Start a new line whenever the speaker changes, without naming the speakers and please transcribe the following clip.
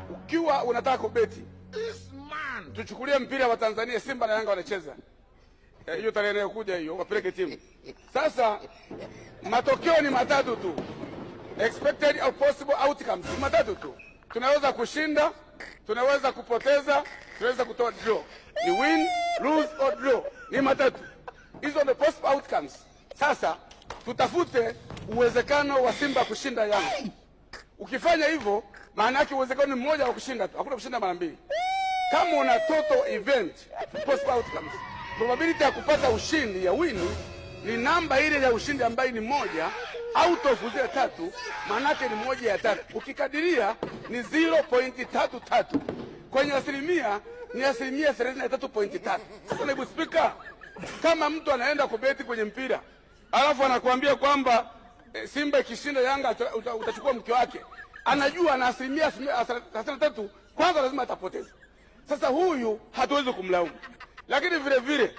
Ukiwa unataka kubeti, tuchukulie mpira wa Tanzania, Simba na Yanga wanacheza hiyo tarehe inayokuja hiyo, wapeleke timu. Sasa matokeo ni matatu tu, expected or possible outcomes ni matatu tu. Tunaweza kushinda, tunaweza kupoteza, tunaweza kutoa draw. Ni win, lose or draw, ni matatu. Hizo ndio possible outcomes. Sasa tutafute uwezekano wa Simba kushinda Yanga. Ukifanya hivyo, maana yake uwezekano ni mmoja wa kushinda tu, hakuna kushinda mara mbili. Kama una total event possible outcomes, probability ya kupata ushindi ya win ni namba ile ya ushindi ambayo ni moja out of zile tatu, maana yake ni moja ya tatu. Ukikadiria ni 0.33. Kwenye asilimia ni asilimia 33.3. Sasa naibu spika, kama mtu anaenda kubeti kwenye mpira alafu anakuambia kwamba Simba ikishinda Yanga utachukua mke wake, anajua na asilimia 33, kwanza lazima atapoteza. Sasa huyu hatuwezi kumlaumu, lakini vile vile